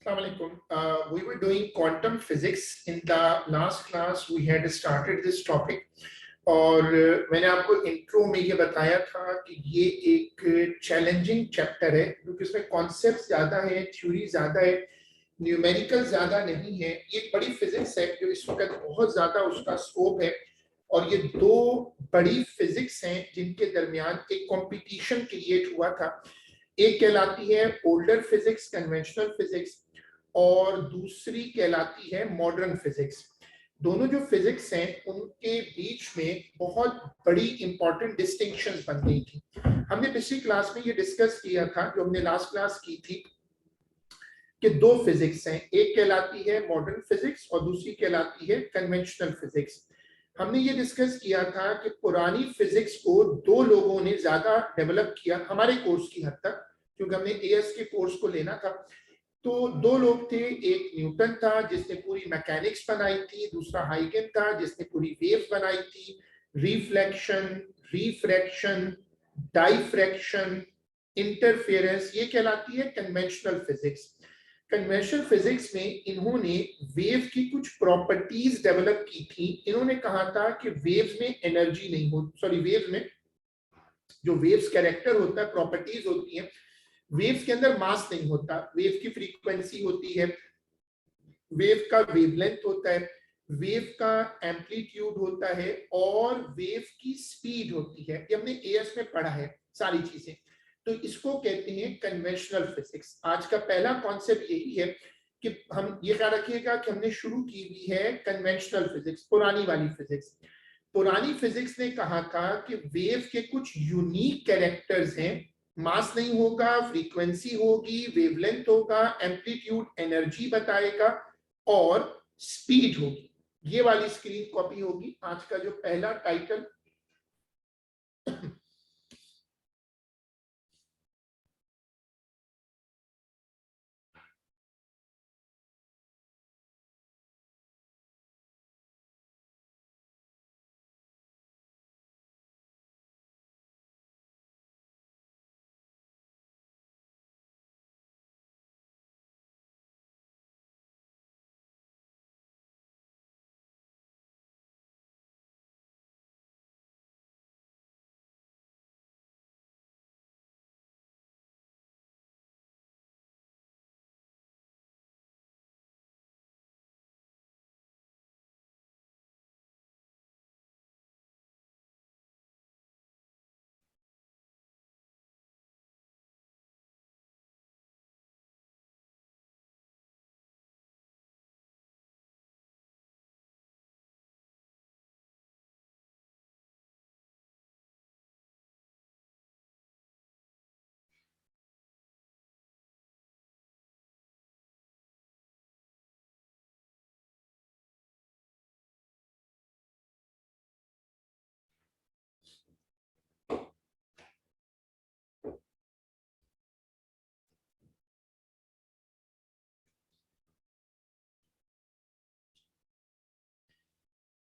Assalamualaikum. We were doing quantum physics. In the last class, we had started this topic. और मैंने आपको intro में ये बताया था कि ये एक चैलेंजिंग चैप्टर है क्योंकि इसमें कॉन्सेप्ट ज्यादा है, थ्योरी ज्यादा है, न्यूमेरिकल ज्यादा नहीं है। ये एक बड़ी फिजिक्स है जो इस वक्त बहुत ज्यादा उसका स्कोप है और ये दो बड़ी फिजिक्स हैं जिनके दरमियान एक कंपटीशन क्रिएट हुआ था। एक कहलाती है ओल्डर फिजिक्स, कन्वेंशनल फिजिक्स, और दूसरी कहलाती है मॉडर्न फिजिक्स। दोनों जो फिजिक्स हैं उनके बीच में बहुत बड़ी इंपॉर्टेंट डिस्टिंक्शंस बन गई थी। हमने पिछली क्लास में ये डिस्कस किया था, जो हमने लास्ट क्लास की थी, कि दो फिजिक्स हैं, एक कहलाती है मॉडर्न फिजिक्स और दूसरी कहलाती है कन्वेंशनल फिजिक्स। हमने ये डिस्कस किया था कि पुरानी फिजिक्स को दो लोगों ने ज्यादा डेवलप किया हमारे कोर्स की हद तक, क्योंकि हमने एएस के कोर्स को लेना था। तो दो लोग थे, एक न्यूटन था जिसने पूरी मैकेनिक्स बनाई थी, दूसरा हाइगन था जिसने पूरी वेव बनाई थी, रिफ्लेक्शन, रिफ्रैक्शन, डाइफ्रैक्शन, इंटरफेरेंस, ये कहलाती है कन्वेंशनल फिजिक्स। कन्वेंशनल फिजिक्स में इन्होंने वेव की कुछ प्रॉपर्टीज डेवलप की थी। इन्होंने कहा था कि वेव्स में एनर्जी नहीं हो, सॉरी, वेव्स में जो वेव्स कैरेक्टर होता है, प्रॉपर्टीज होती हैं, वेव्स के अंदर मास नहीं होता, वेव की फ्रीक्वेंसी होती है, वेव का वेवलेंथ होता है, वेव का एम्पलीट्यूड होता है और वेव की स्पीड होती है। ये हमने एएस में पढ़ा है सारी चीजें। तो इसको कहते हैं कन्वेंशनल फिजिक्स। आज का पहला कॉन्सेप्ट यही है कि हम ये ख्याल रखिएगा कि हमने शुरू की हुई है कन्वेंशनल फिजिक्स, पुरानी वाली फिजिक्स। पुरानी फिजिक्स ने कहा था कि वेव के कुछ यूनिक कैरेक्टर्स हैं, मास नहीं होगा, फ्रीक्वेंसी होगी, वेवलेंथ होगा, एम्पलीट्यूड एनर्जी बताएगा और स्पीड होगी। ये वाली स्क्रीन कॉपी होगी आज का जो पहला टाइटल।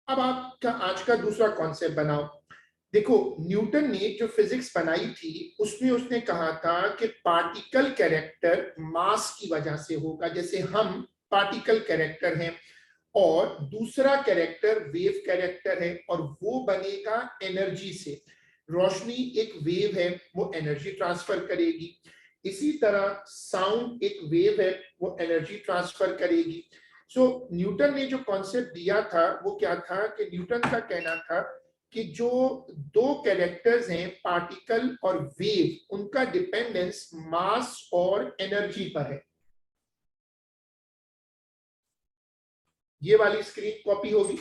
अब आपका आज का दूसरा कॉन्सेप्ट बनाओ। देखो, न्यूटन ने जो फिजिक्स बनाई थी उसमें उसने कहा था कि पार्टिकल कैरेक्टर मास की वजह से होगा, जैसे हम पार्टिकल कैरेक्टर हैं, और दूसरा कैरेक्टर वेव कैरेक्टर है और वो बनेगा एनर्जी से। रोशनी एक वेव है, वो एनर्जी ट्रांसफर करेगी। इसी तरह साउंड एक वेव है, वो एनर्जी ट्रांसफर करेगी। सो न्यूटन ने जो कॉन्सेप्ट दिया था वो क्या था कि न्यूटन का कहना था कि जो दो कैरेक्टर्स हैं, पार्टिकल और वेव, उनका डिपेंडेंस मास और एनर्जी पर है। ये वाली स्क्रीन कॉपी होगी।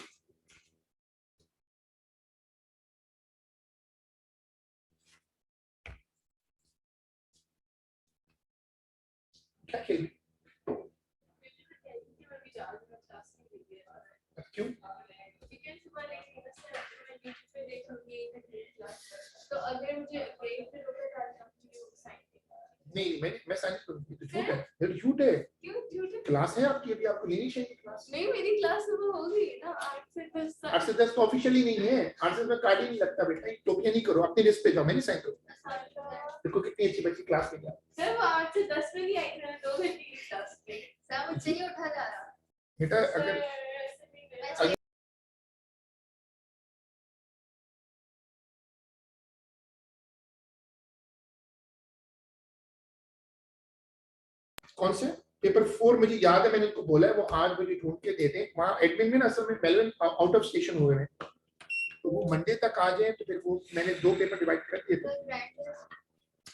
क्या खेल? क्यों? तो अगर मुझे नहीं, मैं साइंस करूंगी तो झूठ है, फिर झूठ है। क्यों झूठ है? क्लास है आपकी, अभी आपको लेनी चाहिए क्लास। नहीं, मेरी क्लास तो होगी ना 8 से 10। 8 से 10 तो ऑफिशियली नहीं है, 8 से 10 कार्ड ही नहीं लगता बेटा। एक टोपियां नहीं करो, अपने लिस्ट पे जाओ, मैंने साइन करो। देखो कितनी अच्छी बच्ची क्लास में गया। सर वो 8 से 10 में नहीं आई थी, 2 घंटे की क्लास में। मुझसे नहीं उठा जा रहा बेटा अगर कौन से पेपर 4 मुझे याद है, मैंने उनको बोला है वो आज मुझे ढूंढ के दे दें। वहाँ एडमिन में ना असल में मेलबर्न आउट ऑफ स्टेशन हुए हैं, तो वो मंडे तक आ जाए तो फिर वो मैंने 2 पेपर डिवाइड कर दिए थे।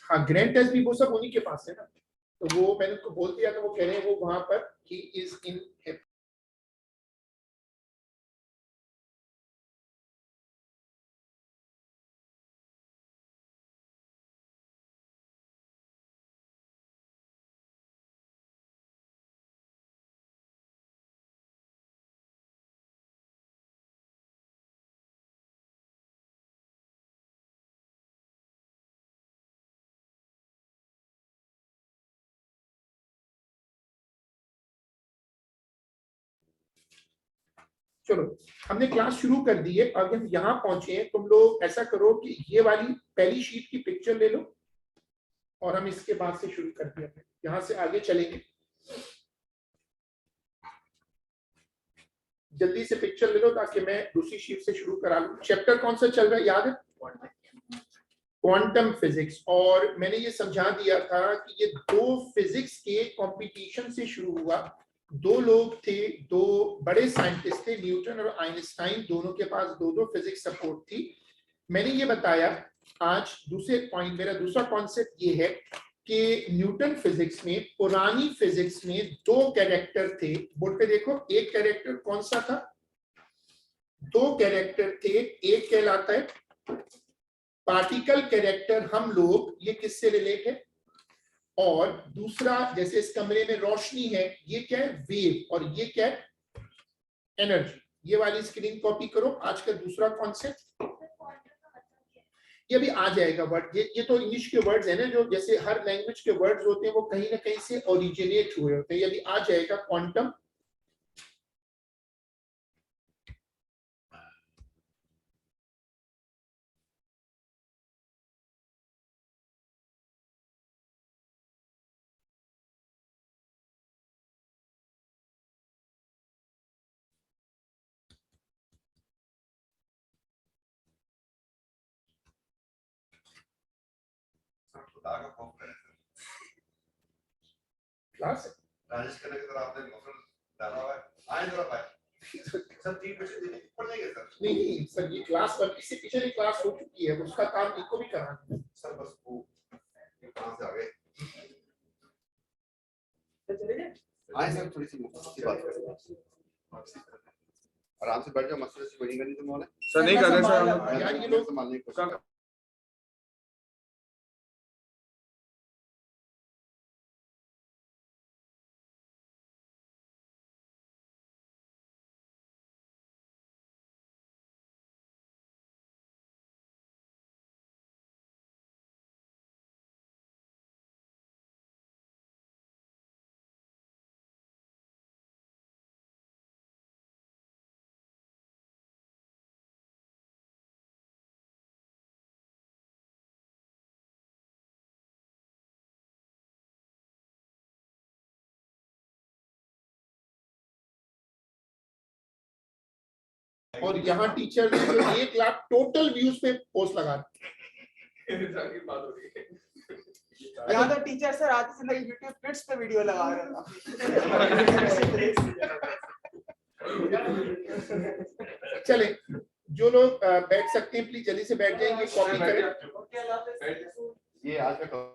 हाँ ग्रैंड टेस्ट भी वो सब उन्हीं के पास है ना, तो वो मैंने उनको बोल दिया था, वो कह रहे हैं वो वहां पर ही इज इन। चलो हमने क्लास शुरू कर दी है, अब हम यहाँ पहुंचे हैं। तुम लोग ऐसा करो कि ये वाली पहली शीट की पिक्चर ले लो और हम इसके बाद से शुरू कर दिया, यहाँ से आगे चलेंगे। जल्दी से पिक्चर ले लो ताकि मैं दूसरी शीट से शुरू करा लूं। चैप्टर कौन सा चल रहा है याद है? Quantum physics. और मैंने ये समझा दिया था कि ये 2 फिजिक्स के कंपटीशन से शुरू हुआ। 2 लोग थे, 2 बड़े साइंटिस्ट थे, न्यूटन और आइंस्टाइन, दोनों के पास 2-2 फिजिक्स सपोर्ट थी। मैंने ये बताया आज दूसरे पॉइंट, मेरा दूसरा कॉन्सेप्ट ये है कि न्यूटन फिजिक्स में, पुरानी फिजिक्स में 2 कैरेक्टर थे। बोर्ड पे देखो, एक कैरेक्टर कौन सा था? 2 कैरेक्टर थे। एक कहलाता है पार्टिकल कैरेक्टर, हम लोग, ये किससे रिलेट है? और दूसरा, जैसे इस कमरे में रोशनी है, ये क्या है? वेव। और ये क्या है? एनर्जी। ये वाली स्क्रीन कॉपी करो। आज का दूसरा कॉन्सेप्ट ये भी आ जाएगा वर्ड। ये तो इंग्लिश के वर्ड्स है ना, जो जैसे हर लैंग्वेज के वर्ड्स होते हैं वो कहीं ना कहीं से ओरिजिनेट हुए होते हैं। ये भी आ जाएगा क्वांटम। क्लास राजेश करने की तरह आपने मौसम डाला हुआ है, आए जरा भाई सर 3 बजे ऊपर जाएंगे सर। नहीं सर, ये क्लास पर इससे पीछे की क्लास हो चुकी है, उसका काम इनको भी कराना है सर। बस वो कहां से आ गए? चले जाए आए सर, थोड़ी सी बात करें, आराम से बैठ जाओ, मसले से कोई नहीं करनी तुम वाले सर। नहीं कर रहे सर यार, ये लोग संभालने की कोशिश और यहाँ टीचर ने जो 1 लाख टोटल व्यूज पे पोस्ट लगा यहाँ तो टीचर सर आते से लगे यूट्यूब किड्स पे वीडियो लगा रहे था। चले, जो लोग बैठ सकते हैं प्लीज जल्दी से बैठ जाएंगे, कॉपी करें। ये आज का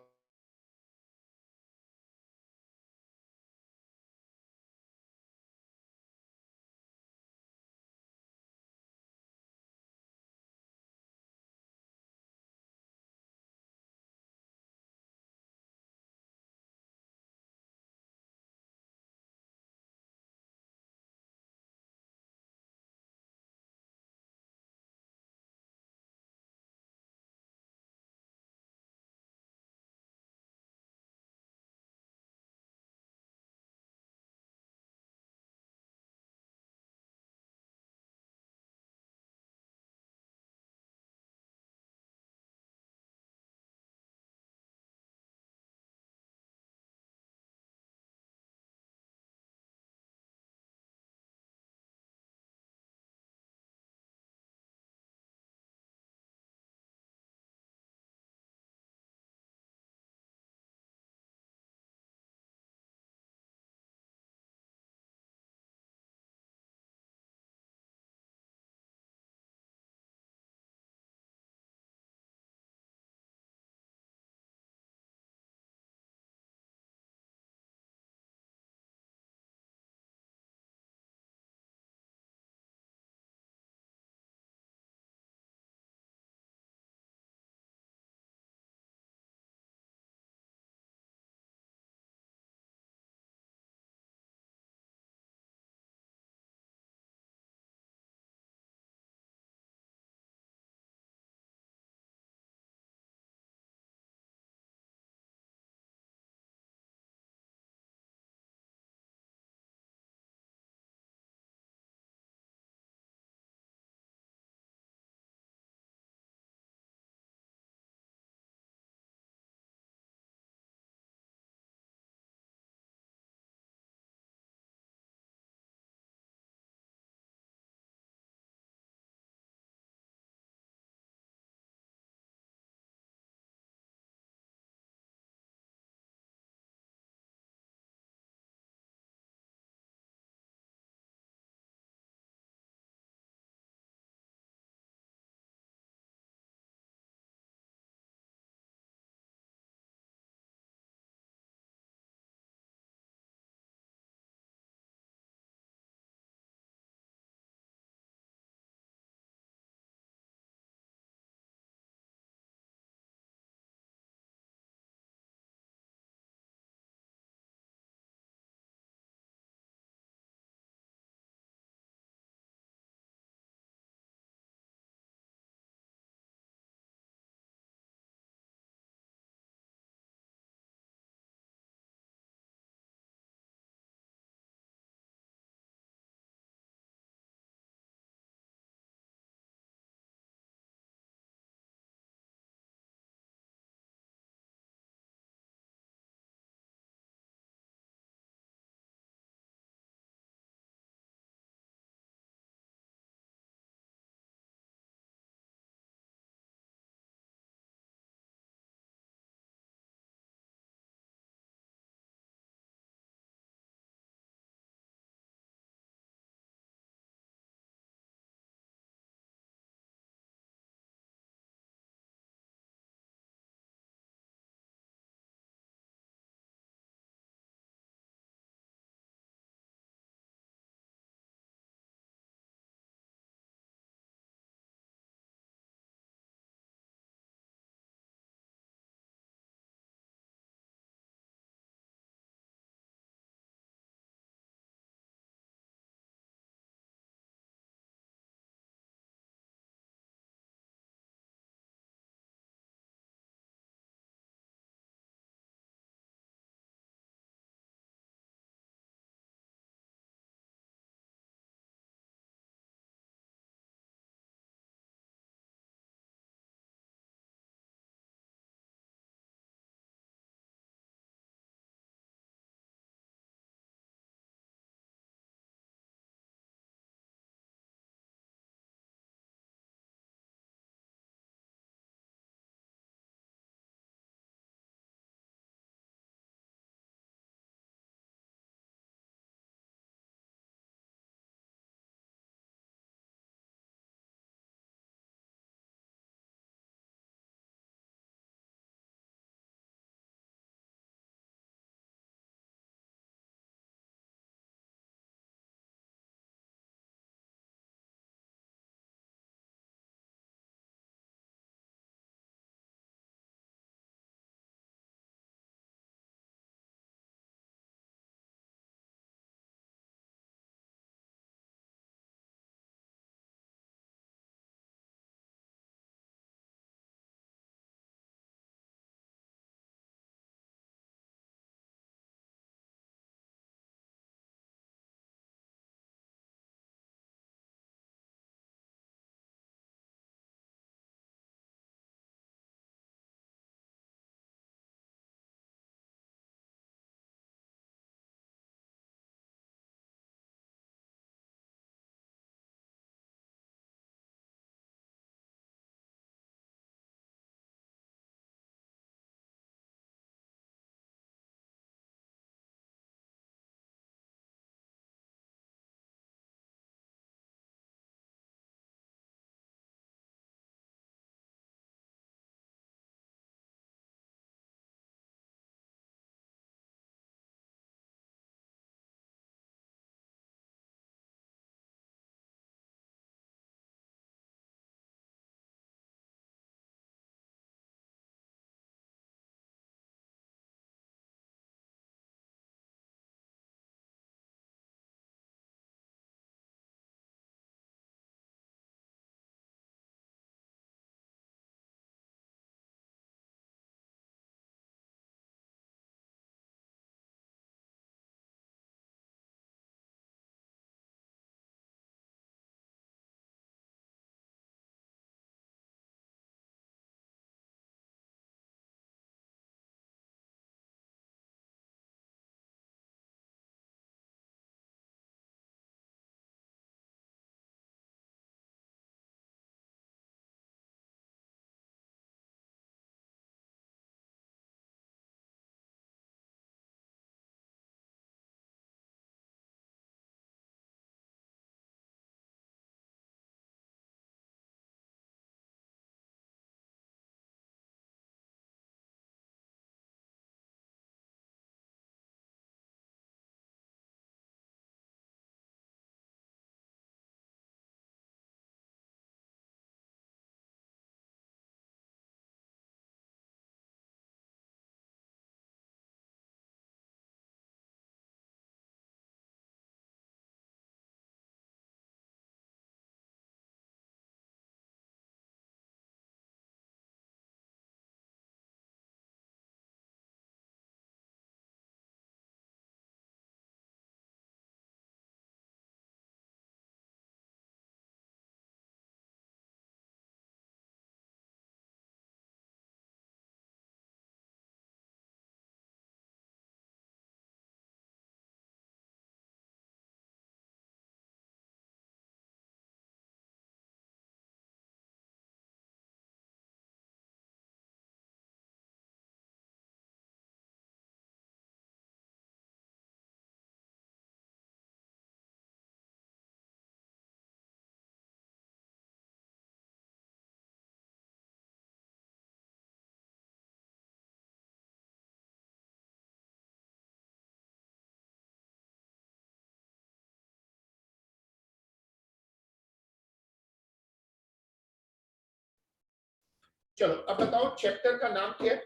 चलो अब बताओ चैप्टर का नाम क्या है?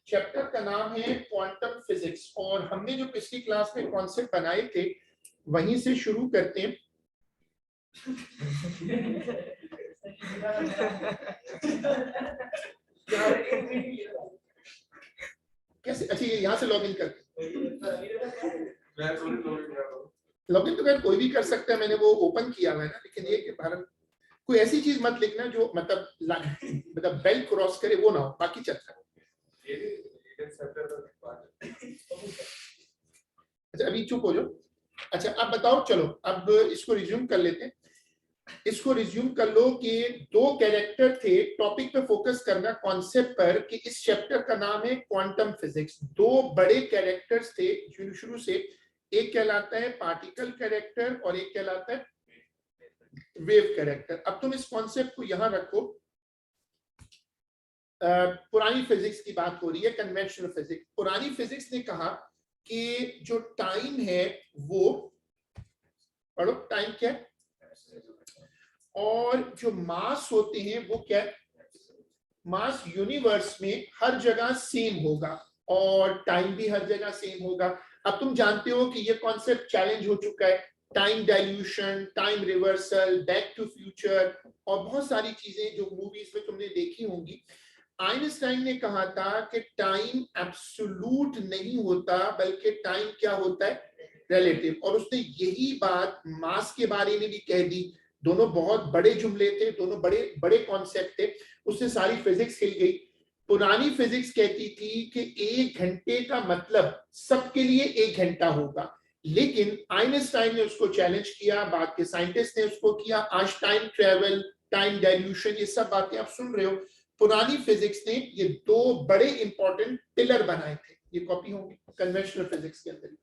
चैप्टर का नाम है क्वांटम फिजिक्स, और हमने जो पिछली क्लास में कॉन्सेप्ट बनाए थे वहीं से शुरू करते हैं। कैसे? अच्छा, ये यहाँ से लॉगिन करते, लॉगिन तो कोई भी कर सकता है, मैंने वो ओपन किया हुआ है ना, लेकिन ये कि भारत कोई ऐसी चीज मत लिखना जो मतलब बेल क्रॉस करे, वो ना हो, बाकी चलता है। अच्छा अभी चुप हो जाओ। अच्छा अब बताओ, चलो अब इसको रिज्यूम कर लेते हैं। इसको रिज्यूम कर लो कि 2 कैरेक्टर थे, टॉपिक पे फोकस करना, कॉन्सेप्ट पर, कि इस चैप्टर का नाम है क्वांटम फिजिक्स। 2 बड़े कैरेक्टर्स थे शुरू से, एक कहलाता है पार्टिकल कैरेक्टर और एक कहलाता है वेव कैरेक्टर। अब तुम इस कॉन्सेप्ट को यहां रखो। पुरानी फिजिक्स की बात हो रही है, कन्वेंशनल फिजिक्स। पुरानी फिजिक्स ने कहा कि जो टाइम है वो, पढ़ो टाइम क्या है, और जो मास होते हैं वो क्या है, मास यूनिवर्स में हर जगह सेम होगा और टाइम भी हर जगह सेम होगा। अब तुम जानते हो कि ये कॉन्सेप्ट चैलेंज हो चुका है, time dilution, time reversal, back to future और बहुत सारी चीजें जो मूवीज में तुमने देखी होंगी। आइंस्टाइन ने कहा था कि टाइम एब्सोल्यूट नहीं होता, बल्कि टाइम क्या होता है, रिलेटिव। और उसने यही बात मास के बारे में भी कह दी। दोनों बहुत बड़े जुमले थे, दोनों बड़े बड़े कॉन्सेप्ट थे, उससे सारी फिजिक्स हिल गई। पुरानी फिजिक्स कहती थी कि 1 घंटे का मतलब सबके लिए 1 घंटा होगा, लेकिन आइंस्टाइन ने उसको चैलेंज किया, बाद के साइंटिस्ट ने उसको किया। आज टाइम ट्रेवल, टाइम डाइल्यूशन, ये सब बातें आप सुन रहे हो। पुरानी फिजिक्स ने ये 2 बड़े इंपॉर्टेंट पिलर बनाए थे। ये कॉपी होंगी कन्वेंशनल फिजिक्स के अंदर।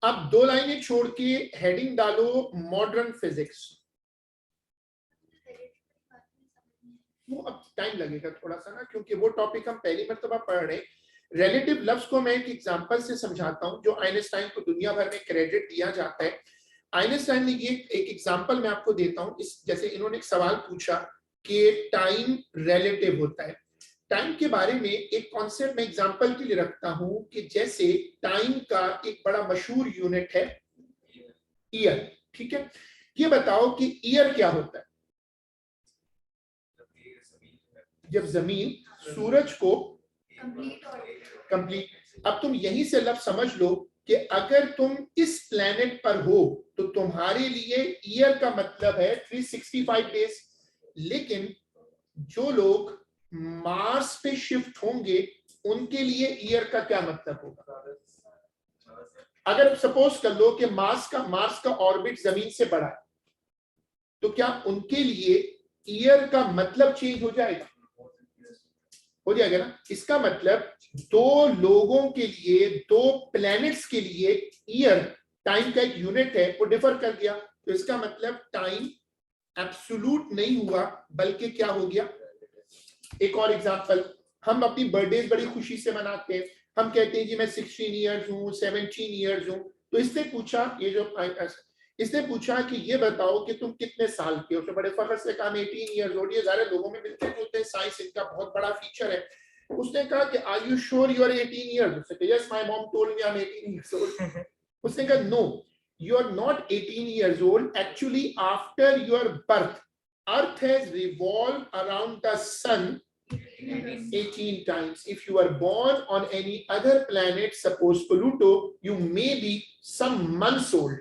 अब 2 लाइनें छोड़ के हेडिंग डालो मॉडर्न फिजिक्स। वो अब टाइम लगेगा थोड़ा सा ना, क्योंकि वो टॉपिक हम पहली मर्तबा पढ़ रहे हैं। रिलेटिव लफ्ज को मैं एक एग्जांपल से समझाता हूं, जो आइंस्टाइन को दुनिया भर में क्रेडिट दिया जाता है। आइंस्टाइन ने ये एक एग्जांपल मैं आपको देता हूं। इस जैसे इन्होंने एक सवाल पूछा कि टाइम रिलेटिव होता है। टाइम के बारे में एक कॉन्सेप्ट मैं एग्जांपल के लिए रखता हूं कि जैसे टाइम का एक बड़ा मशहूर यूनिट है ईयर, ठीक है। ये बताओ कि ईयर क्या होता है? जब जमीन सूरज को कंप्लीट। अब तुम यहीं से लफ्ज समझ लो कि अगर तुम इस प्लेनेट पर हो तो तुम्हारे लिए ईयर का मतलब है 365 डेज। लेकिन जो लोग मार्स पे शिफ्ट होंगे उनके लिए ईयर का क्या मतलब होगा? अगर सपोज कर लो कि मार्स का ऑर्बिट जमीन से बड़ा है, तो क्या उनके लिए ईयर का मतलब चेंज हो जाएगा? हो जाएगा ना। इसका मतलब 2 लोगों के लिए, 2 प्लैनेट्स के लिए ईयर टाइम का एक यूनिट है, वो डिफर कर गया। तो इसका मतलब टाइम एब्सोल्यूट नहीं हुआ, बल्कि क्या हो गया। एक और एग्जांपल, हम अपनी बर्थडे बड़ी खुशी से मनाते हैं। हम कहते हैं जी मैं 16 ईयर्स हूँ, 17 ईयर्स हूँ। तो इसने पूछा, ये जो इसने पूछा कि ये बताओ कि तुम कितने साल के हो। तो बड़े फख्र से कहा 18 ईयर्स ओल्ड। ये सारे लोगों में मिलते जुलते हैं, साइंस इनका बहुत बड़ा फीचर है। उसने कहा कि are you sure you are 18 years? उसने कहा yes my mom told me I am 18 years old. उसने कहा no, you are not 18 years old. Actually, after your birth, Earth has revolved around the sun 18 times. If you are born on any other planet, suppose Pluto, you may be some months old.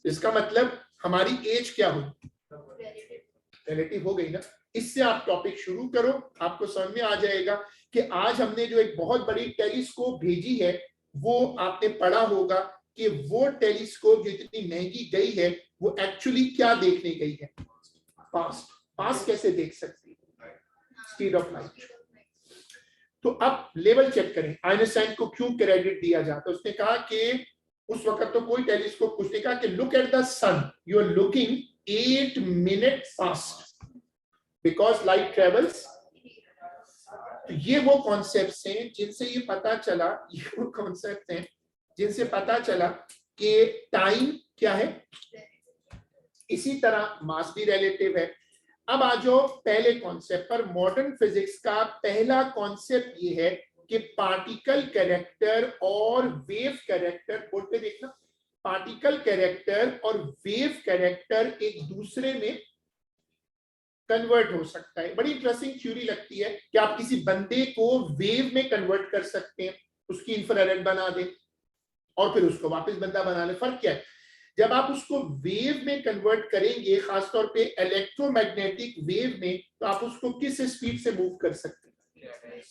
इसका मतलब हमारी as क्या हुई? Relative हो गई ना। इससे आप टॉपिक शुरू करो, आपको समझ में आ जाएगा कि आज हमने जो एक बहुत बड़ी टेलीस्कोप भेजी है, वो आपने पढ़ा होगा कि वो टेलीस्कोप जो इतनी महंगी गई है वो एक्चुअली क्या देखने गई है। पास्ट। पास्ट कैसे देख सकती है? Speed of light. तो अब लेवल चेक करें, आइंस्टाइन को क्यों क्रेडिट दिया जाता है? उसने कहा कि उस वक्त तो कोई टेलीस्कोप, कुछ नहीं, कहा कि look at the sun, you are looking 8 minute past because light travels. तो ये वो कॉन्सेप्ट्स हैं जिनसे ये पता चला, ये वो कॉन्सेप्ट हैं जिनसे पता चला कि टाइम क्या है। इसी तरह मास भी रिलेटिव है। अब आ जाओ पहले कॉन्सेप्ट पर। मॉडर्न फिजिक्स का पहला कॉन्सेप्ट ये है कि पार्टिकल कैरेक्टर और वेव कैरेक्टर, बोलते देखना, पार्टिकल कैरेक्टर और वेव कैरेक्टर एक दूसरे में कन्वर्ट हो सकता है। बड़ी इंटरेस्टिंग थ्योरी लगती है कि आप किसी बंदे को वेव में कन्वर्ट कर सकते हैं, उसकी इंफ्रारेड बना दें और फिर उसको वापस बंदा बना ले। फर्क क्या है? जब आप उसको वेव में कन्वर्ट करेंगे, खासतौर पे इलेक्ट्रोमैग्नेटिक वेव में, तो आप उसको किस स्पीड से मूव कर सकते हैं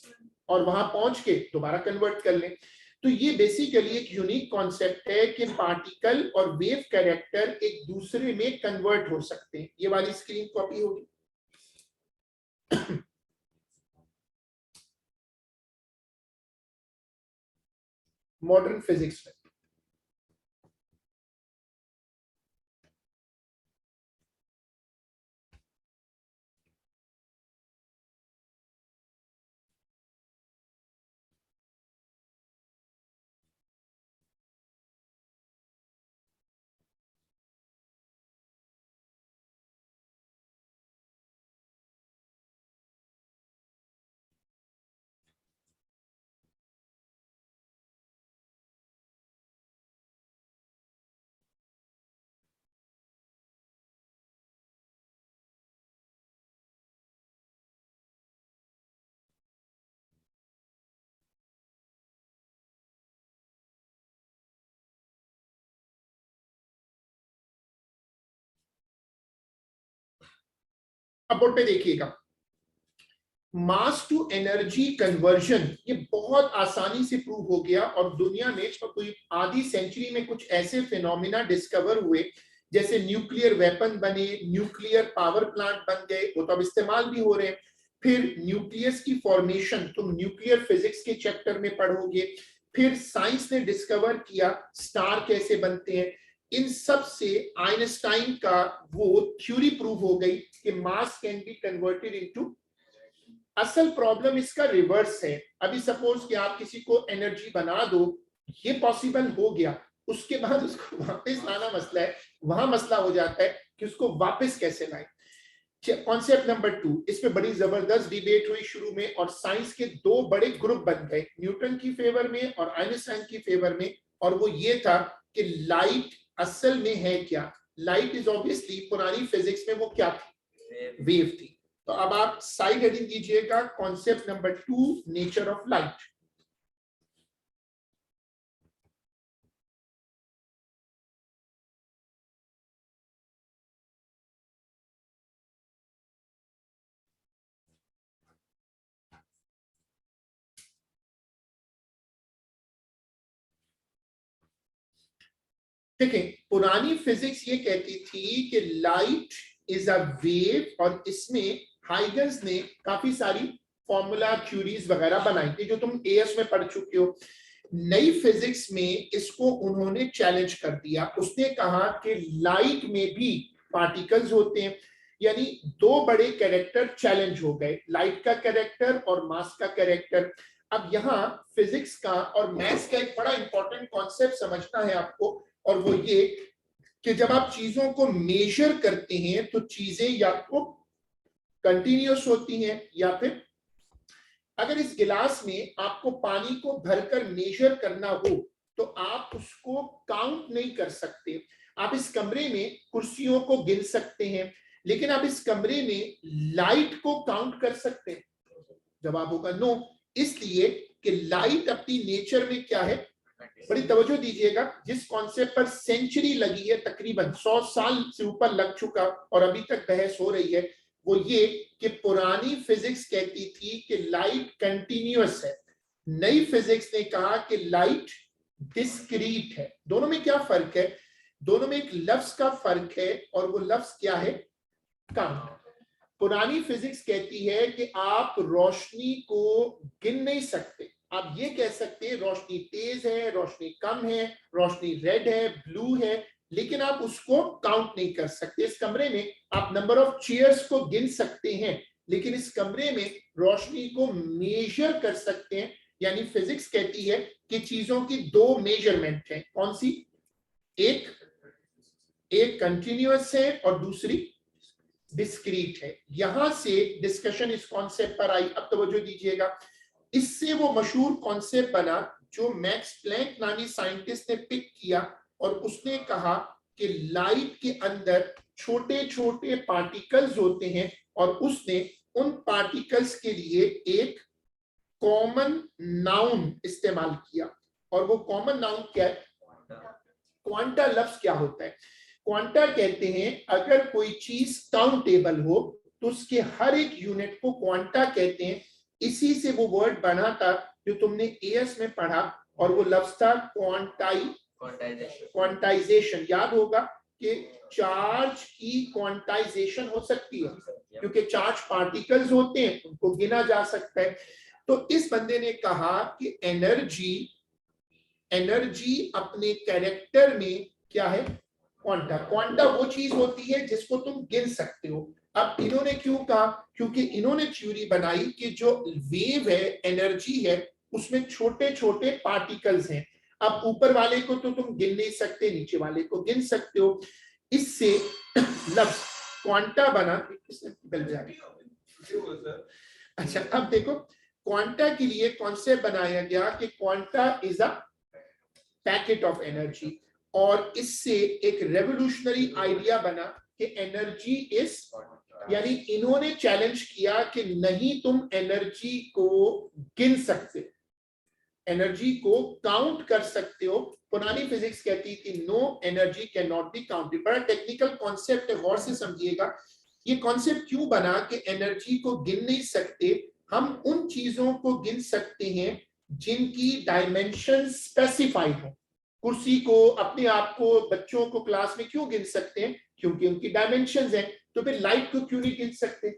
और वहां पहुंच के दोबारा कन्वर्ट कर लें। तो ये बेसिकली एक यूनिक कॉन्सेप्ट है कि पार्टिकल और वेव कैरेक्टर एक दूसरे में कन्वर्ट हो सकते हैं। ये वाली स्क्रीन कॉपी होगी। मॉडर्न फिजिक्स में अब बोर्ड पे देखिएगा, मास टू एनर्जी कन्वर्जन ये बहुत आसानी से प्रूव हो गया और दुनिया में कोई आधी सेंचुरी में कुछ ऐसे फिनोमिना डिस्कवर हुए, जैसे न्यूक्लियर वेपन बने, न्यूक्लियर पावर प्लांट बन गए, वो तो अब इस्तेमाल भी हो रहे हैं। फिर न्यूक्लियस की फॉर्मेशन तुम न्यूक्लियर फिजिक्स के चैप्टर में पढ़ोगे। फिर साइंस ने डिस्कवर किया स्टार कैसे बनते हैं। इन सब से आइंस्टाइन का वो थ्योरी प्रूव हो गई कि मास कैन बी कन्वर्टेड इनटू। असल प्रॉब्लम इसका रिवर्स है। अभी सपोज कि आप किसी को एनर्जी बना दो, ये पॉसिबल हो गया, उसके बाद उसको वापस लाना मसला है। वहां मसला हो जाता है कि उसको वापस कैसे लाए। कॉन्सेप्ट नंबर 2, इस पे बड़ी जबरदस्त डिबेट हुई शुरू में और साइंस के दो बड़े ग्रुप बन गए, न्यूटन की फेवर में और आइंस्टाइन की फेवर में। और वो ये था कि लाइट असल में है क्या। लाइट इज ऑब्वियसली पुरानी फिजिक्स में वो क्या थी, वेव थी। तो अब आप साइड हेडिंग कीजिएगा concept number 2, nature of light. देखें, पुरानी फिजिक्स ये कहती थी कि लाइट इज अ वेव और इसमें हाइगन्स ने काफी सारी फॉर्मूला थ्योरीज वगैरह बनाई थी जो तुम एएस में पढ़ चुके हो। नई फिजिक्स में इसको उन्होंने चैलेंज कर दिया। उसने कहा कि लाइट में भी पार्टिकल्स होते हैं, यानी दो बड़े कैरेक्टर चैलेंज हो गए, लाइट का कैरेक्टर और मास का कैरेक्टर। अब यहाँ फिजिक्स का और मैथ्स का एक बड़ा इंपॉर्टेंट कॉन्सेप्ट समझना है आपको, और वो ये कि जब आप चीजों को मेजर करते हैं तो चीजें या तो कंटिन्यूअस होती हैं, या फिर अगर इस गिलास में आपको पानी को भरकर मेजर करना हो तो आप उसको काउंट नहीं कर सकते। आप इस कमरे में कुर्सियों को गिन सकते हैं, लेकिन आप इस कमरे में लाइट को काउंट कर सकते हैं? जवाब होगा नो, इसलिए कि लाइट अपनी नेचर में क्या है। बड़ी तवज्जो दीजिएगा, जिस कॉन्सेप्ट पर सेंचुरी लगी है, तकरीबन 100 साल से ऊपर लग चुका और अभी तक बहस हो रही है, वो ये कि पुरानी फिजिक्स कहती थी कि लाइट कंटिन्यूअस है। नई फिजिक्स ने कहा कि लाइट डिस्क्रीट है। दोनों में क्या फर्क है? दोनों में एक लफ्ज का फर्क है और वो लफ्ज क्या है? काउंट। पुरानी फिजिक्स कहती है कि आप रोशनी को गिन नहीं सकते। आप ये कह सकते हैं रोशनी तेज है, रोशनी कम है, रोशनी रेड है, ब्लू है, लेकिन आप उसको काउंट नहीं कर सकते। इस कमरे में आप नंबर ऑफ चेयर्स को गिन सकते हैं, लेकिन इस कमरे में रोशनी को मेजर कर सकते हैं। यानी फिजिक्स कहती है कि चीजों की दो मेजरमेंट है। कौन सी? एक कंटिन्यूअस है और दूसरी डिस्क्रीट है। यहां से डिस्कशन इस कॉन्सेप्ट पर आई। अब तवज्जो दीजिएगा, इससे वो मशहूर कॉन्सेप्ट बना जो मैक्स प्लैंक नामी साइंटिस्ट ने पिक किया, और उसने कहा कि लाइट के अंदर छोटे छोटे पार्टिकल्स होते हैं, और उसने उन पार्टिकल्स के लिए एक कॉमन नाउन इस्तेमाल किया। और वो कॉमन नाउन क्या है? क्वांटा। लफ्ज क्या होता है? क्वांटा कहते हैं अगर कोई चीज काउंटेबल हो तो उसके हर एक यूनिट को क्वांटा कहते हैं। इसी से वो वर्ड बना था जो तुमने एएस में पढ़ा, और वो लफ्ज था क्वांटाइजेशन। याद होगा कि चार्ज की क्वांटाइजेशन हो सकती है, क्योंकि चार्ज पार्टिकल्स होते हैं, उनको गिना जा सकता है। तो इस बंदे ने कहा कि एनर्जी अपने कैरेक्टर में क्या है? क्वांटा। क्वांटा वो चीज होती है जिसको तुम गिन सकते हो। अब इन्होंने क्यों कहा? क्योंकि इन्होंने थ्योरी बनाई कि जो वेव है, एनर्जी है, उसमें छोटे छोटे पार्टिकल्स हैं। अब ऊपर वाले को तो तुम गिन नहीं सकते, नीचे वाले को गिन सकते हो। इससे लफ्ज क्वांटा बना। अच्छा, अब देखो, क्वांटा के लिए कॉन्सेप्ट बनाया गया कि quanta is a packet of energy, और इससे एक रेवोल्यूशनरी आइडिया बना कि एनर्जी इज, यानी इन्होंने चैलेंज किया कि नहीं, तुम एनर्जी को गिन सकते, एनर्जी को काउंट कर सकते हो। पुरानी फिजिक्स कहती थी no, energy can not be counted. बड़ा टेक्निकल कॉन्सेप्ट है, गौर से समझिएगा। ये कॉन्सेप्ट क्यों बना कि एनर्जी को गिन नहीं सकते? हम उन चीजों को गिन सकते हैं जिनकी डायमेंशन स्पेसिफाइड हो। कुर्सी को, अपने आप को, बच्चों को क्लास में क्यों गिन सकते हैं? क्योंकि उनकी डायमेंशंस हैं। तो फिर लाइट को क्यों नहीं गिन सकते?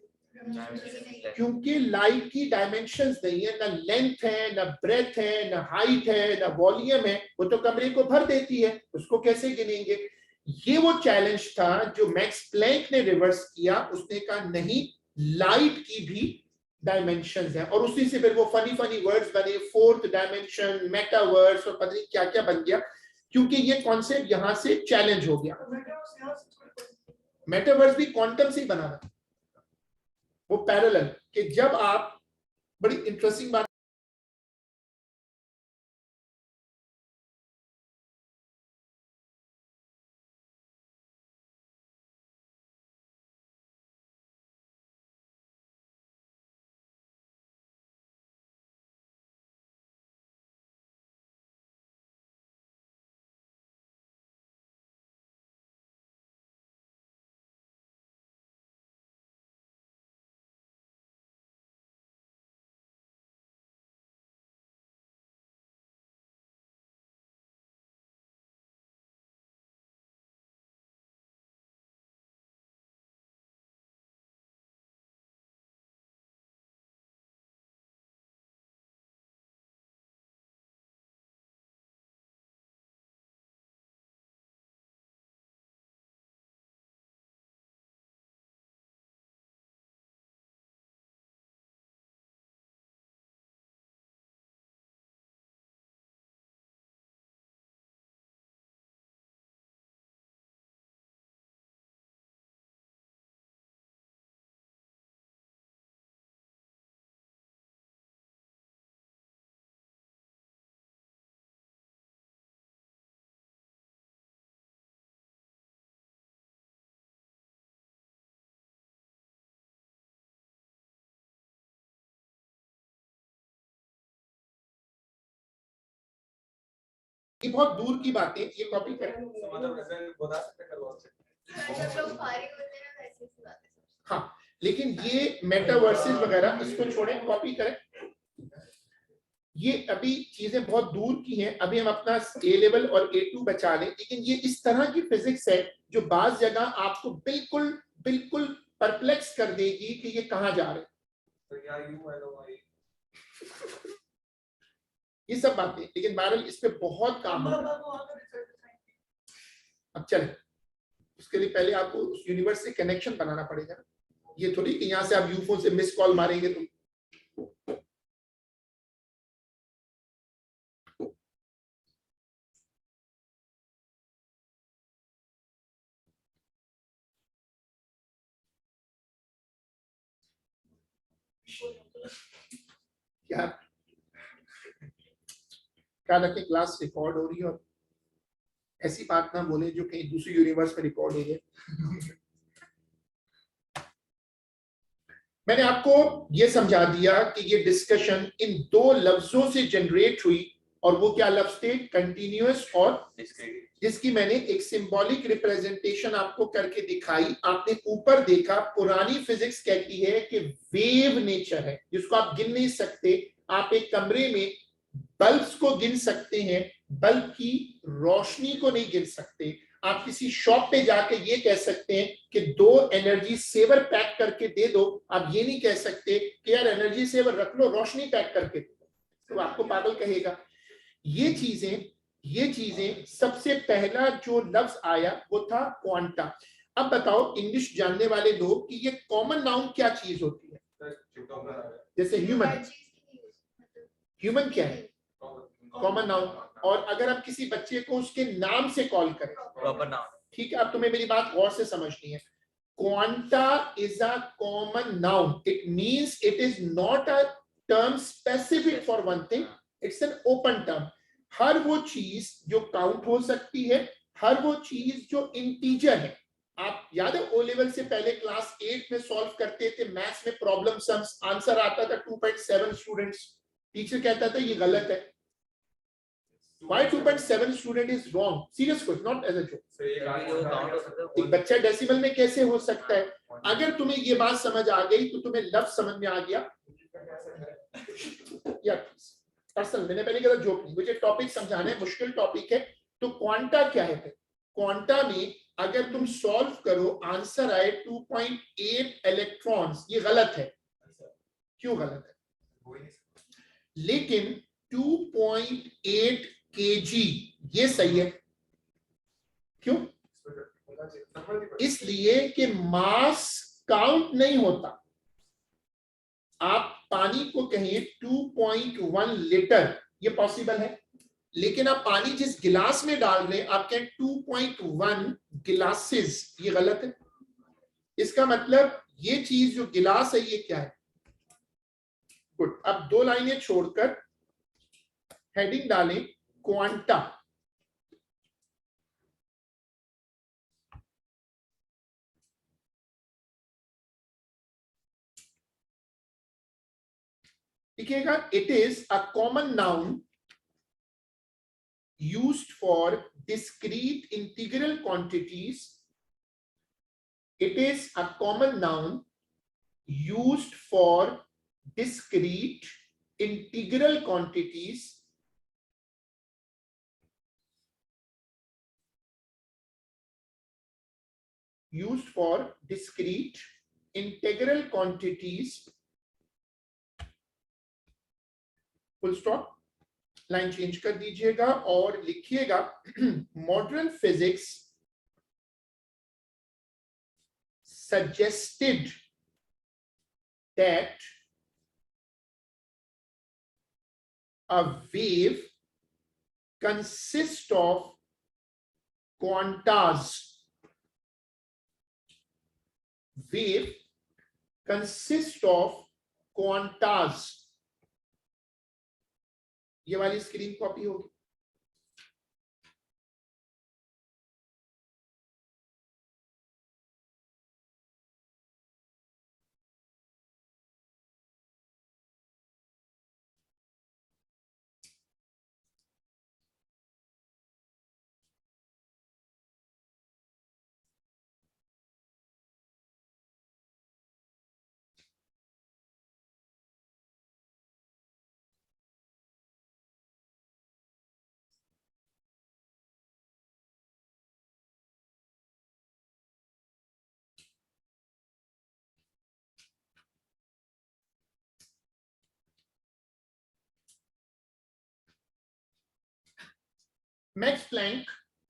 क्योंकि लाइट की डायमेंशंस नहीं है, ना लेंथ है, ना ब्रेथ है, ना हाइट है, ना वॉल्यूम है। वो तो कमरे को भर देती है, उसको कैसे गिनेंगे? ये वो चैलेंज था जो मैक्स प्लैंक ने रिवर्स किया। उसने कहा नहीं, लाइट की भी डायमेंशंस है। और उसी से फिर वो फनी फनी वर्ड्स बने, फोर्थ डायमेंशन, मेटावर्स, और पता नहीं क्या क्या बन गया, क्योंकि ये कॉन्सेप्ट यहां से चैलेंज हो गया। मेटावर्स भी क्वांटम से ही बना था, वो पैरेलल, कि जब आप, बड़ी इंटरेस्टिंग बात, ये बहुत दूर की बातें, ये कॉपी करें। हाँ, लेकिन ये मेटावर्सेस वगैरह इसको छोड़ें, कॉपी करें। ये अभी चीजें बहुत दूर की हैं। अभी हम अपना ए लेवल और A2 बचा लें, लेकिन ये इस तरह की फिजिक्स है जो बाज जगह आपको बिल्कुल बिल्कुल परप्लेक्स कर देगी कि ये कहाँ जा रहे हैं। ये सब बातें, लेकिन बहरहाल इस पे बहुत काम होगा। अब चले, उसके लिए पहले आपको उस यूनिवर्स से कनेक्शन बनाना पड़ेगा। ये थोड़ी कि यहाँ से आप यूफो से मिस कॉल मारेंगे तो क्या क्या रखें, क्लास रिकॉर्ड हो रही है और ऐसी बात ना बोले जो कहीं दूसरी यूनिवर्स में रिकॉर्ड हो जाए। मैंने आपको ये समझा दिया कि ये डिस्कशन इन दो लफ्जों से जनरेट हुई, और वो क्या लफ्ज थे, कंटिन्यूअस और डिस्क्रीट, जिसकी मैंने एक सिंबॉलिक रिप्रेजेंटेशन आपको करके दिखाई। आपने ऊपर देखा, पुरानी फिजिक्स कहती है कि वेव नेचर है जिसको आप गिन नहीं सकते। आप एक कमरे में बल्ब्स को गिन सकते हैं, बल्ब की रोशनी को नहीं गिन सकते। आप किसी शॉप पे जाके ये कह सकते हैं कि 2 एनर्जी सेवर पैक करके दे दो, आप ये नहीं कह सकते कि यार एनर्जी सेवर रख लो, रोशनी पैक करके दो, तो आपको पागल कहेगा। ये चीजें सबसे पहला जो लफ्ज आया वो था क्वांटा। अब बताओ इंग्लिश जानने वाले लोग कि ये कॉमन नाउन क्या चीज होती है। जैसे ह्यूमन क्या है, कॉमन नाउन। और अगर आप किसी बच्चे को उसके नाम से कॉल करें, प्रॉपर नाउन, ठीक है। अब तुम्हें मेरी बात गौर से समझनी है। Quanta is a common noun, it means it is not a term specific for one thing, it's an open term. हर वो चीज जो काउंट हो सकती है, हर वो चीज जो इंटीजर है। आप याद है ओ लेवल से पहले क्लास 8 में सॉल्व करते थे मैथ्स में प्रॉब्लम सम्स, आंसर आता था 2.7 स्टूडेंट्स, टीचर कहता था ये गलत है। Why 2.7 student is wrong? Serious question, not as a joke. एक बच्चा डेसिमल में कैसे हो सकता है? अगर तुम्हें ये बात समझ आ गई तो तुम्हें लफ्ज समझ में आ गया। या पर्सनल, मैंने पहले कहा जोक नहीं, मुझे टॉपिक समझाना है, मुश्किल टॉपिक है। तो क्वांटा क्या है? क्वांटा में अगर तुम सॉल्व करो आंसर आए 2.8 इलेक्ट्रॉन्स, ये गलत है। क्यों गलत है? लेकिन 2.8 केजी ये सही है। क्यों? इसलिए कि मास काउंट नहीं होता। आप पानी को कहें 2.1 लीटर, ये पॉसिबल है, लेकिन आप पानी जिस गिलास में डाल रहे हैं आप कहें 2.1 गिलासेस, ये गलत है। इसका मतलब ये चीज जो गिलास है ये क्या है? गुड। अब 2 लाइनें छोड़कर हेडिंग डालें क्वांटा। लिखिएगा, it is a common noun used for discrete integral quantities. It is a common noun used for discrete integral quantities used for discrete integral quantities, full stop। Line change कर दीजिएगा और लिखिएगा modern physics suggested that a wave consists of quantas. Wave consists of quantas। ये वाली screen copy होगी। Max Planck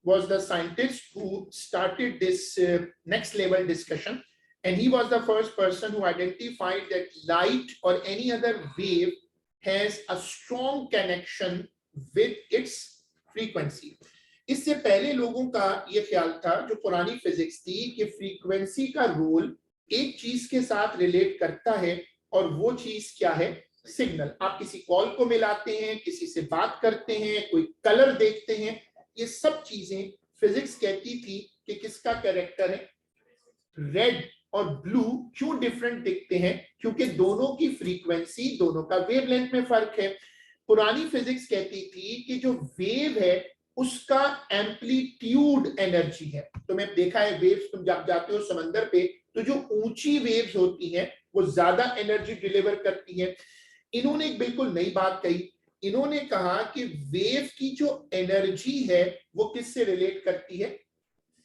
was the scientist who started this next level discussion, and he was the first person who identified that light or any other wave has a strong connection with its frequency. इससे पहले लोगों का ये ख्याल था, जो पुरानी physics थी, कि फ्रीक्वेंसी का रोल एक चीज के साथ रिलेट करता है, और वो चीज क्या है? सिग्नल। आप किसी कॉल को मिलाते हैं, किसी से बात करते हैं, कोई कलर देखते हैं, ये सब चीजें फिजिक्स कहती थी कि किसका कैरेक्टर है? रेड और ब्लू क्यों डिफरेंट दिखते हैं? क्योंकि दोनों की फ्रीक्वेंसी, दोनों का वेवलेंथ में फर्क है। पुरानी फिजिक्स कहती थी कि जो वेव है उसका एम्पलीट्यूड एनर्जी है। तुम्हें देखा है वेव्स, तुम जब जाते हो समंदर पे तो जो ऊंची वेव्स होती हैं वो ज्यादा एनर्जी डिलीवर करती हैं। इन्होंने एक बिल्कुल नई बात कही, इन्होंने कहा कि वेव की जो एनर्जी है वो किससे रिलेट करती है?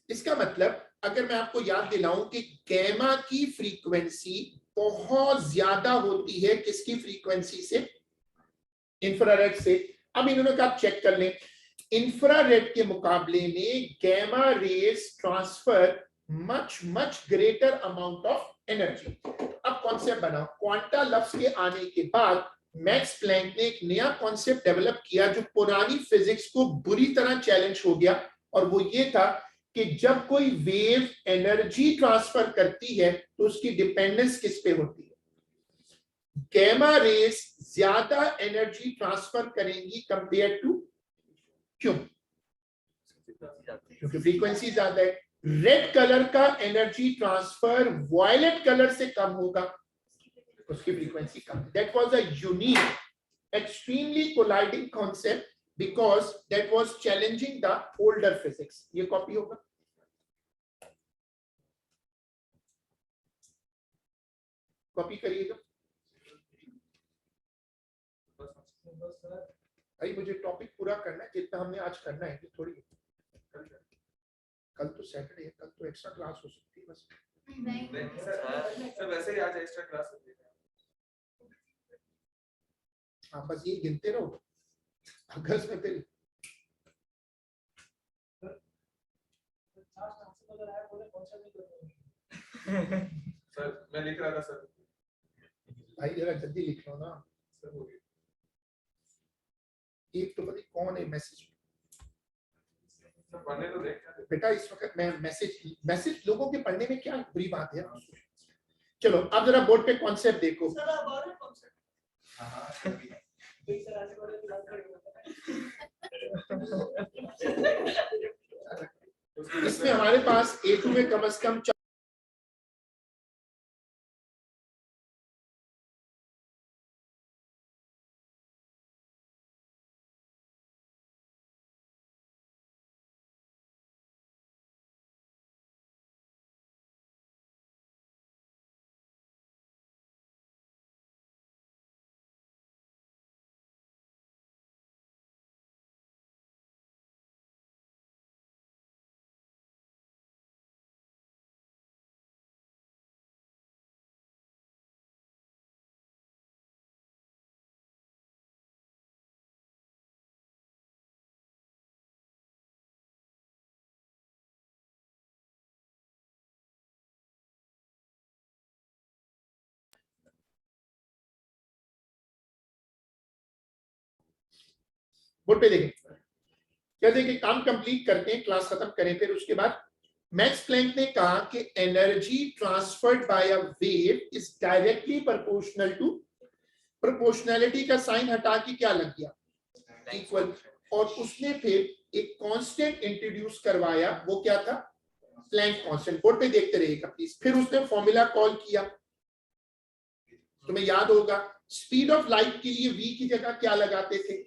इसका मतलब अगर मैं आपको याद दिलाऊं कि गैमा की फ्रीक्वेंसी बहुत ज्यादा होती है किसकी फ्रीक्वेंसी से? इंफ्रारेड से। अब इन्होंने कहा चेक कर लें, इंफ्रारेड के मुकाबले में gamma rays transfer much greater amount of energy. अब कॉन्सेप्ट बना, क्वांटा लफ्ज के आने के बाद मैक्स प्लैंक ने एक नया कॉन्सेप्ट डेवलप किया जो पुरानी फिजिक्स को बुरी तरह चैलेंज हो गया, और वो ये था कि जब कोई वेव एनर्जी ट्रांसफर करती है तो उसकी डिपेंडेंस किस पे होती है? गैमा रेज ज्यादा एनर्जी ट्रांसफर करेंगी कंपेयर टू, क्यों? क्योंकि फ्रीक्वेंसी ज्यादा है। रेड कलर का एनर्जी ट्रांसफर वायलेट कलर से कम होगा, उसकी frequency come. That was a unique, extremely colliding concept because that was challenging the older physics. ये कॉपी होगा, कॉपी करिएगा। भाई मुझे टॉपिक पूरा करना है, जितना हमने आज करना है, थोड़ी कल तो सैटरडे है, कल तो एक्स्ट्रा क्लास हो सकती है बस। नहीं सर वैसे ही आज एक्स्ट्रा क्लास हो गई। हाँ बस ये गिनते रहो, अगस्त में फिर सर मैं लिख रहा था सर। भाई जरा जल्दी लिख लो ना सर हो गया। एक तो पता नहीं कौन है मैसेज पढ़ने तो देख बेटा, इस वक्त मैं मैसेज लोगों के पढ़ने में क्या बुरी बात है? चलो अब जरा बोर्ड पे कॉन्सेप्ट देखो। इसमें हमारे पास A2 में कम से कम बोर्ड पे देखें, क्या देखें, काम कंप्लीट करते हैं, क्लास खत्म करें। फिर उसके बाद मैक्स प्लैंक ने कहा कि energy transferred by a wave is directly proportional to, proportionality का साइन हटा के क्या लग गया? इक्वल। और उसने फिर एक कांस्टेंट इंट्रोड्यूस करवाया, वो क्या था? Planck constant. बोर्ड पे देखते रहिएगा प्लीज। फिर उसने फॉर्मूला कॉल किया, तुम्हें याद होगा, स्पीड ऑफ लाइट के लिए v की जगह क्या लगाते थे?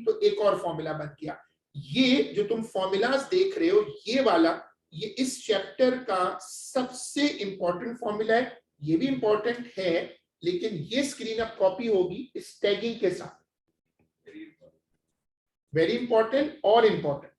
तो एक और फॉर्मूला बन गया। ये जो तुम फॉर्मूलाज देख रहे हो, ये वाला, ये इस चैप्टर का सबसे इंपॉर्टेंट फॉर्मूला है। ये भी इंपॉर्टेंट है, लेकिन ये स्क्रीन अब कॉपी होगी इस टैगिंग के साथ। वेरी इंपॉर्टेंट और इंपॉर्टेंट।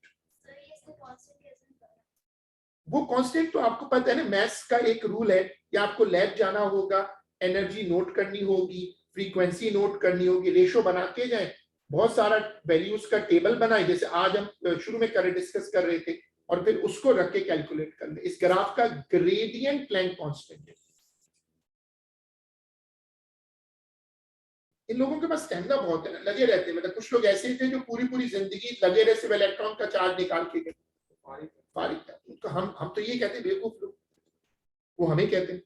वो कांस्टेंट तो आपको पता है ना, मैथ्स का एक रूल है कि आपको लैब जाना होगा, एनर्जी नोट करनी होगी, फ्रीक्वेंसी नोट करनी होगी, रेशो बना के जाए, बहुत सारा वैल्यूज का टेबल बनाए, जैसे आज हम शुरू में डिस्कस कर रहे थे, और फिर उसको रख के कैलकुलेट कर ले। इस ग्राफ का ग्रेडियंट प्लैंक कांस्टेंट है। इन लोगों के पास स्टैमिना बहुत है ना, लगे रहते हैं। मतलब कुछ लोग ऐसे थे जो पूरी पूरी जिंदगी लगे रहे, सिर्फ इलेक्ट्रॉन का चार्ज निकाल के गए, फारिग था। तो हम तो ये कहते हैं बेवकूफ लोग, वो हमें कहते हैं।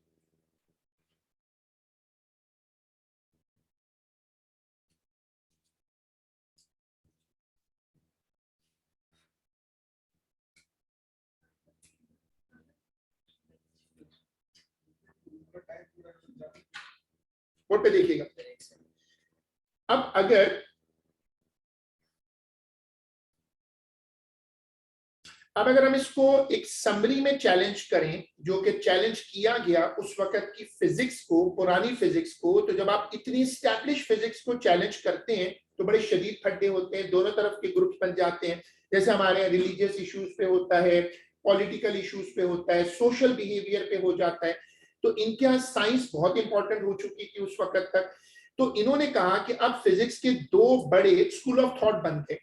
बोर्ड पे देखिएगा। अब अगर हम इसको एक समरी में चैलेंज करें, जो कि चैलेंज किया गया उस वक्त की फिजिक्स को, पुरानी फिजिक्स को, तो जब आप इतनी स्टैब्लिश फिजिक्स को चैलेंज करते हैं तो बड़े शदीद खड्डे होते हैं, दोनों तरफ के ग्रुप्स बन जाते हैं। जैसे हमारे रिलीजियस इश्यूज पे होता है, पॉलिटिकल इश्यूज पे होता है, सोशल बिहेवियर पे हो जाता है। तो इनके यहाँ साइंस बहुत इंपॉर्टेंट हो चुकी थी उस वक्त तक। तो इन्होंने कहा कि अब फिजिक्स के दो बड़े स्कूल ऑफ थॉट बनते।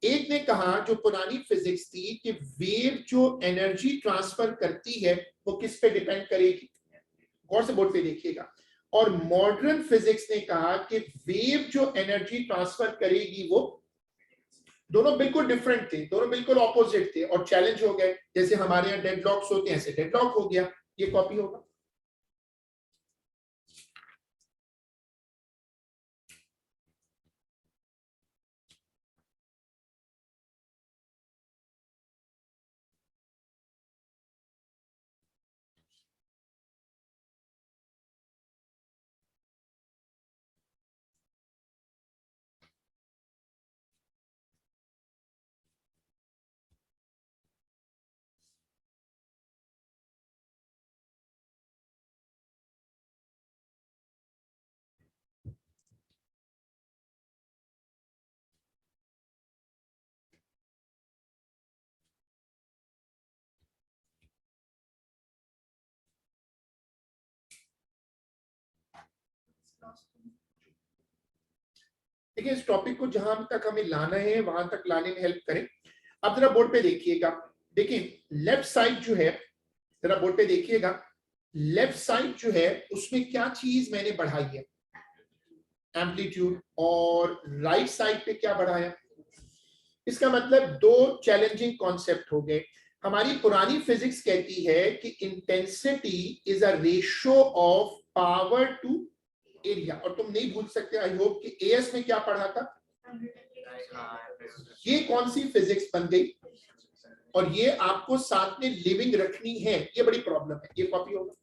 एक ने कहा, जो पुरानी फिजिक्स थी, कि वेव जो एनर्जी ट्रांसफर करती है वो किस पे डिपेंड करेगी, गौर से बोर्ड पे देखिएगा। और मॉडर्न फिजिक्स ने कहा कि वेव जो एनर्जी ट्रांसफर करेगी वो, दोनों बिल्कुल डिफरेंट थे, दोनों बिल्कुल ऑपोजिट थे, और चैलेंज हो गए। जैसे हमारे यहाँ डेडलॉक्स होते हैं, ऐसे डेडलॉक हो गया, ये कॉपी होगा। देखिए, इस टॉपिक को जहां तक हमें लाना है वहां तक लाने में हेल्प करें। अब जरा बोर्ड पे देखिएगा। देखिए लेफ्ट साइड जो है, जरा बोर्ड पे देखिएगा, लेफ्ट साइड जो है उसमें क्या चीज मैंने बढ़ाई है, एम्पलीट्यूड, और राइट साइड पे क्या बढ़ाया। इसका मतलब दो चैलेंजिंग कॉन्सेप्ट हो गए। हमारी पुरानी फिजिक्स कहती है कि intensity is a ratio of power to area, और तुम नहीं भूल सकते, आई होप, कि एएस में क्या पढ़ा था। ये कौन सी फिजिक्स बन गई, और ये आपको साथ में लिविंग रखनी है, ये बड़ी प्रॉब्लम है। ये कॉपी होगा।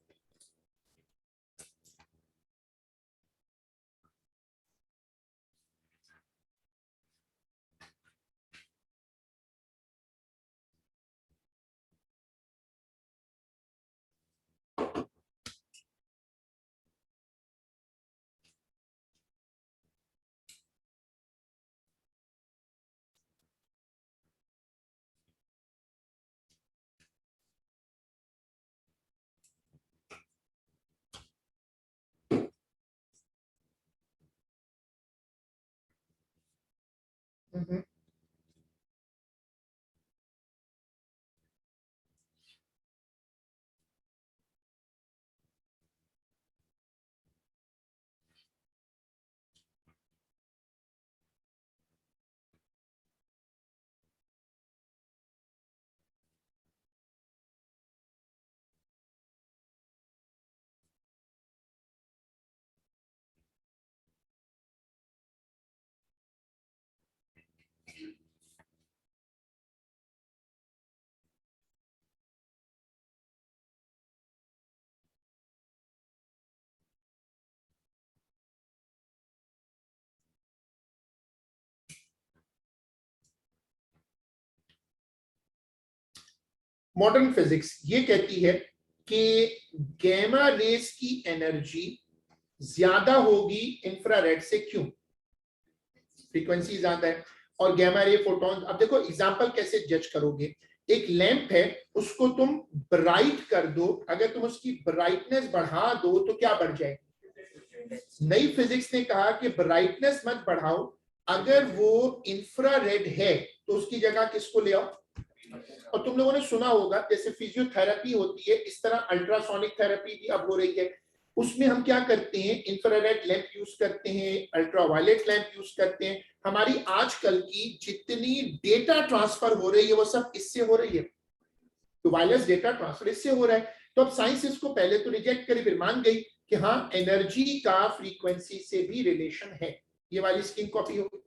मॉडर्न फिजिक्स ये कहती है कि गैमा रेस की एनर्जी ज्यादा होगी इंफ्रारेड से। क्यों? फ्रीक्वेंसी ज्यादा है, और गैमा रे फोटॉन। अब देखो एग्जांपल कैसे जज करोगे। एक लैंप है, उसको तुम ब्राइट कर दो, अगर तुम उसकी ब्राइटनेस बढ़ा दो तो क्या बढ़ जाएगी। नई फिजिक्स ने कहा कि ब्राइटनेस मत बढ़ाओ, अगर वो इंफ्रारेड है तो उसकी जगह किसको ले आओ? और तुम लोगों ने सुना होगा जैसे फिजियोथेरेपी होती है, इस तरह अल्ट्रासोनिक थेरेपी भी अब हो रही है। उसमें हम क्या करते हैं, इंफ्रारेड लैंप यूज करते हैं, अल्ट्रावायलेट लैंप यूज करते हैं। हमारी आजकल की जितनी डेटा ट्रांसफर हो रही है वो सब इससे हो रही है, तो वायरलेस डेटा ट्रांसफर इससे हो रहा है। तो अब साइंस इसको पहले तो रिजेक्ट करी, फिर मान गई कि हाँ एनर्जी का फ्रीक्वेंसी से भी रिलेशन है। ये वाली स्क्रीन कॉपी होगी।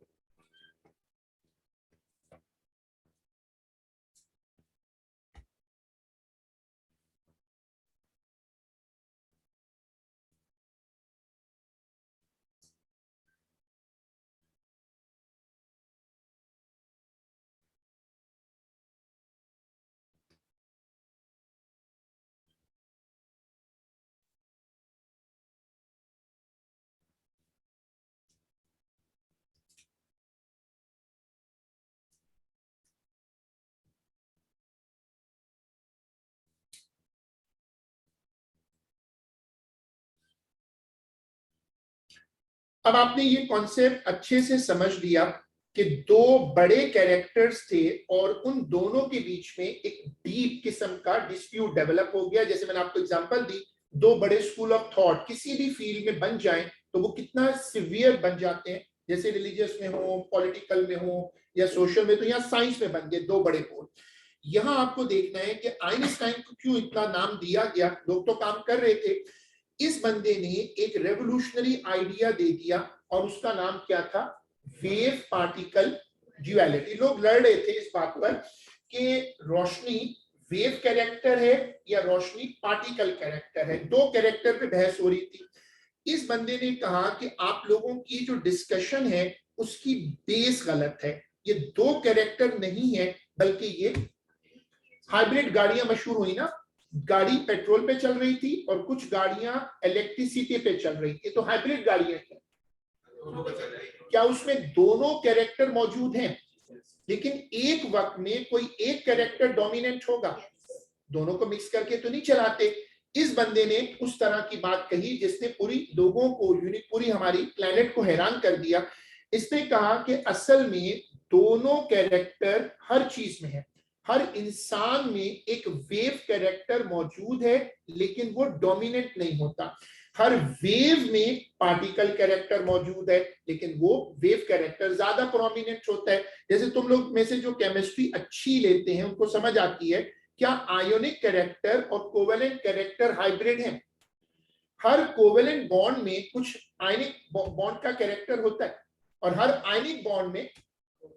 अब आपने ये कॉन्सेप्ट अच्छे से समझ लिया कि दो बड़े कैरेक्टर्स थे और उन दोनों के बीच में एक डीप किस्म का डिस्प्यूट डेवलप हो गया। जैसे मैंने आपको एग्जांपल दी, दो बड़े स्कूल ऑफ थॉट किसी भी फील्ड में बन जाएं तो वो कितना सिवियर बन जाते हैं, जैसे रिलीजियस में हो, पॉलिटिकल में हो या सोशल में, तो यहाँ साइंस में बन गए दो बड़े पोल। यहाँ आपको देखना है कि आइंस्टाइन को क्यों इतना नाम दिया गया। लोग तो काम कर रहे थे, इस बंदे ने एक रेवोल्यूशनरी आइडिया दे दिया और उसका नाम क्या था, वेव पार्टिकल ड्यूअलिटी। लोग लड़ रहे थे इस बात पर कि रोशनी वेव कैरेक्टर है या रोशनी पार्टिकल कैरेक्टर है, दो कैरेक्टर पे बहस हो रही थी। इस बंदे ने कहा कि आप लोगों की जो डिस्कशन है उसकी बेस गलत है, ये दो कैरेक्टर नहीं है बल्कि ये हाइब्रिड गाड़ियां मशहूर हुई ना, गाड़ी पेट्रोल पे चल रही थी और कुछ गाड़ियां इलेक्ट्रिसिटी पे चल रही थी, तो हाइब्रिड गाड़ियां हैं। क्या उसमें दोनों कैरेक्टर मौजूद हैं, लेकिन एक वक्त में कोई एक कैरेक्टर डोमिनेंट होगा, दोनों को मिक्स करके तो नहीं चलाते। इस बंदे ने उस तरह की बात कही जिसने पूरी लोगों को, पूरी हमारी प्लेनेट को हैरान कर दिया। इसने कहा कि असल में दोनों कैरेक्टर हर चीज में है, हर इंसान में एक वेव कैरेक्टर मौजूद है लेकिन वो डोमिनेंट नहीं होता। हर वेव में पार्टिकल कैरेक्टर मौजूद है लेकिन वो वेव कैरेक्टर ज्यादा प्रोमिनेंट होता है। जैसे तुम लोग में से जो केमिस्ट्री अच्छी लेते हैं उनको समझ आती है, क्या आयोनिक कैरेक्टर और कोवेलेंट कैरेक्टर हाइब्रिड हैं? हर कोवेलेंट बॉन्ड में कुछ आयनिक बॉन्ड का कैरेक्टर होता है और हर आयनिक बॉन्ड में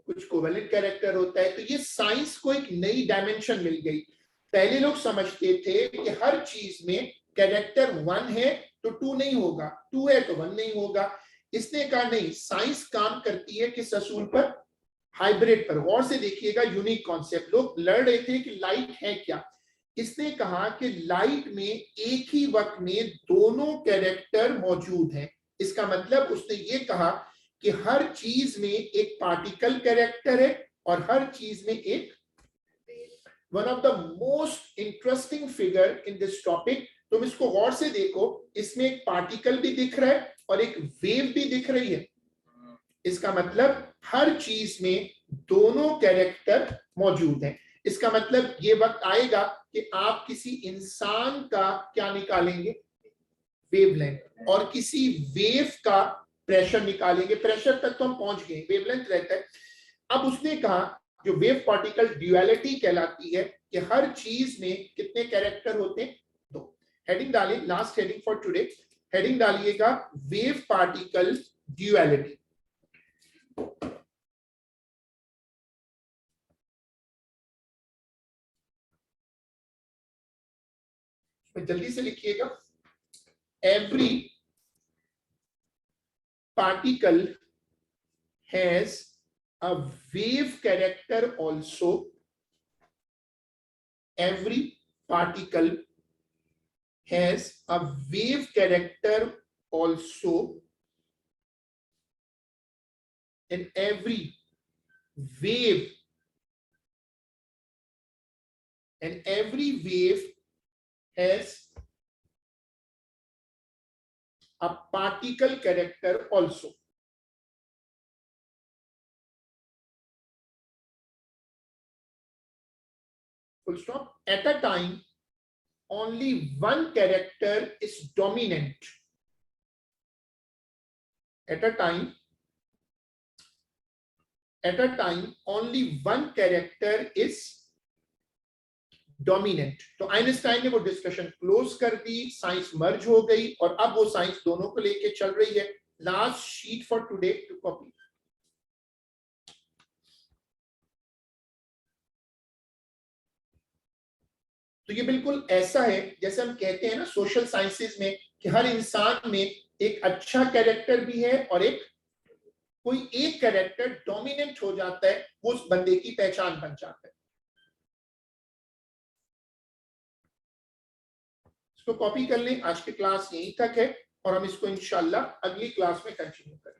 कुछ कोवेलेंट कैरेक्टर होता है। तो ये साइंस को एक नई डायमेंशन मिल गई। पहले लोग समझते थे कि हर चीज में कैरेक्टर 1 है तो 2 नहीं होगा, 2 है तो 1 नहीं होगा। इसने कहा नहीं, साइंस काम करती है किस असूल पर, हाइब्रिड पर। गौर से देखिएगा, यूनिक कॉन्सेप्ट। लोग लड़ रहे थे कि लाइट है क्या, इसने कहा कि लाइट में एक ही वक्त में दोनों कैरेक्टर मौजूद हैं। इसका मतलब उसने ये कहा कि हर चीज में एक पार्टिकल कैरेक्टर है और हर चीज में एक, one of the most interesting figure in this topic, तुम इसको गौर से देखो, इसमें एक पार्टिकल भी दिख रहा है और एक वेव भी दिख रही है। इसका मतलब हर चीज में दोनों कैरेक्टर मौजूद हैं। इसका मतलब ये वक्त आएगा कि आप किसी इंसान का क्या निकालेंगे, वेवलेंथ, और किसी वेव का प्रेशर निकालेंगे। प्रेशर तक तो हम पहुंच गए, वेवलेंथ रहता है। अब उसने कहा जो वेव पार्टिकल ड्यूअलिटी कहलाती है कि हर चीज में कितने कैरेक्टर होते हैं, दो। हेडिंग डालिए, last heading for today, heading डालिएगा वेव पार्टिकल ड्यूअलिटी। जल्दी से लिखिएगा, every particle has a wave character also, every particle has a wave character also, and every wave has a particle character also. full stop. At a time only one character is dominant. At a time only one character is dominant. तो Einstein ने वो discussion close कर दी, science मर्ज हो गई और अब वो science दोनों को लेके चल रही है। Last sheet for today to copy. तो ये बिल्कुल ऐसा है जैसे हम कहते हैं ना सोशल साइंसेस में कि हर इंसान में एक अच्छा कैरेक्टर भी है और एक कोई एक कैरेक्टर डोमिनेंट हो जाता है, वो उस बंदे की पहचान बन जाता है। इसको कॉपी कर लें। आज की क्लास यहीं तक है और हम इसको इंशाल्लाह अगली क्लास में कंटिन्यू करेंगे।